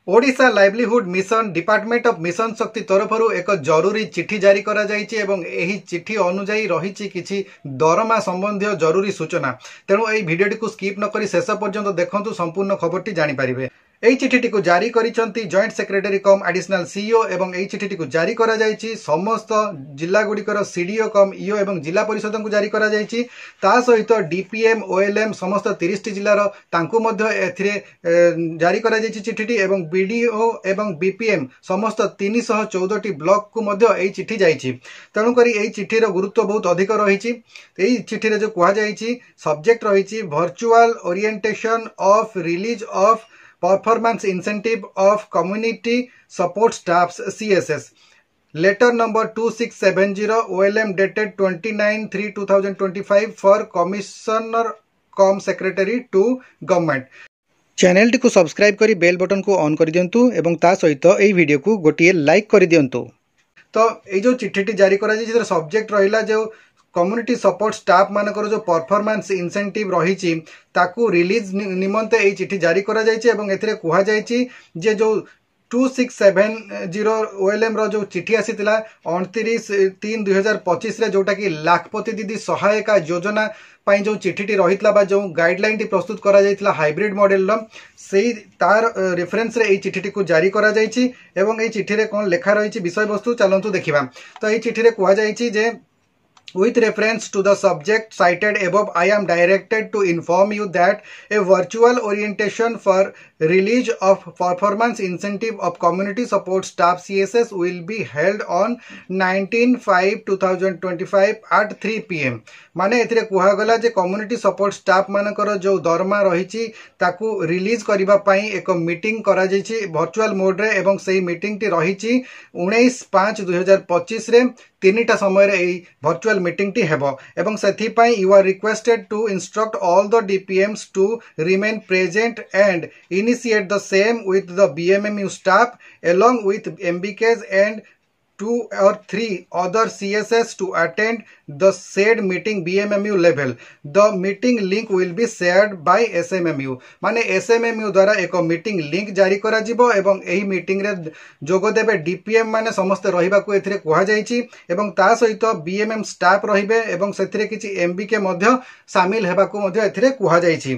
Odisha livelihood mission department of mission शक्ति तरफ एक जरूरी चिठी जारी करा जायछि एवं एही चिठी अनुଯାयी रही किछि दरमा संबंधी जरूरी सूचना। तेणु एही भिडियोटी को स्किप न करी शेष पर्यंत देखंतु संपूर्ण खबरटी जानि पारिबे। एही चिठीटी को जारी करिसंती जॉइंट सेक्रेटरी कम एडिशनल सीईओ एवं एही चिठीटी को जारी करा जायछि समस्त जिला गुड़िकर सीडीओ कम ईओ एवं जिला परिषद को जारी करा जायछि। ता सहित डीपीएम ओएलएम समस्त 30 टी जिलार तांकु मध्य एथिरे जारी करा जायछि चिठीटी एवं बीडीओ एवं बीपीएम समस्त 314 टी ब्लॉक को मध्य एही चिठी जायछि। तेणु करी एही चिठीर गुरुत्व बहुत अधिक रहिछि। एही चिठीरे जो कुहा जायछि सब्जेक्ट रहिछि virtual orientation of release of performance incentive of community support staffs CSS letter number 2670 OLM dated 29/3/2025 for commissioner cum secretary to government. Channel को सब्सक्राइब करी बेल बटन को ऑन कर दियंतु एवं ता सहित एही वीडियो को गोटिए लाइक कर दियंतु। तो ये जो चिट्ठी जारी करा जायछि सब्जेक्ट रहिला जो कम्युनिटी सपोर्ट स्टाफ मानकर जो परफॉर्मेंस इंसेंटिव रही ताकू रिलीज निमंते एही चिट्ठी जारी करा जायछि एवं एथिरे कुहा जायछि जे जो 2670 OLM रो जो चिट्ठी आसीतिला 29/3/2025 रे जोटा कि लाखपति दीदी सहायता योजना पाई जो चिट्ठी रहितला बा जो गाइडलाइन टी प्रस्तुत करा जायतिला हाइब्रिड मॉडल रो सेही तार रेफरेंस रे एही चिट्ठी को जारी करा जायछि एवं एही चिट्ठी रे कोन लेखा रहिछि विषय वस्तु चलंतु देखिबा। तो एही चिट्ठी रे कुहा जायछि जे with reference to the subject cited above, I am directed to inform you that a virtual orientation for release of performance incentive of community support staff CSS will be held on 19/5/2025 at 3 PM। माने एथिरे कुहा गला जे community support staff मानकर जो दरमा रहिछि ताकू release करिबा पई एक मीटिंग करा जायछि वर्चुअल मोड रे एवं सेही मीटिंग टी रहिछि 19/5/2025 रे 3टा समय रे एही वर्चुअल मीटिंग टी हेबो एवं सेथि पई you are requested to instruct all the DPMs to remain present and initiate the same with the BMMU staff along with MBKs and 2 or 3 other CSS to attend the said meeting BMMU level. The meeting link will be shared by SMMU। माने SMMU द्वारा एक meeting link जारी करा जिवो एवं एही meeting रे जोग देबे DPM माने समस्त रहिबा को एथिरे कुहा जायछि एवं ता सहित BMM स्टाफ रहिबे एवं सेथिरे किछि MBK मध्य शामिल हेबा को मध्य एथिरे कुहा जायछि।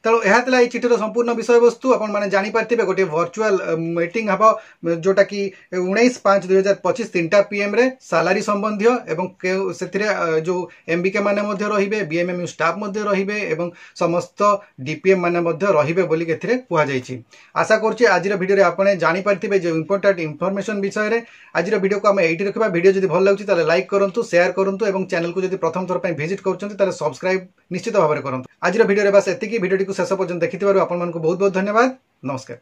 तेणु यह ये चिठीर संपूर्ण विषय वस्तु आपण मैंने जापारे गोटे वर्चुअल मीटिंग हम जोटा कि 19/5/2025 3टा PM रे सालारी संबंधी एवं से जो MBK माने मध्य रहिबे BMMU स्टाफ मध्य रहिबे एवं समस्त DPM माने मध्य रहिबे बोली एथिरे कुहा जायछि। आशा करछि आजिर वीडियो रे आपने जानि पारथिबे जो इंपोर्टेंट इन्फॉर्मेशन विषय रे। आजिर वीडियो को हम एठी रखबा। वीडियो जदि भल लागछि ताले लाइक करंतु, शेयर करंतु एवं चैनल को जदि प्रथम थर पय विजिट करछन्ति ताले सब्सक्राइब निश्चित भाव में करंतु। आजिर वीडियो रे बस एतिकी। वीडियो को शेष पर्यंत देखिथिबारु आपन मन को बहुत बहुत धन्यवाद। नमस्कार।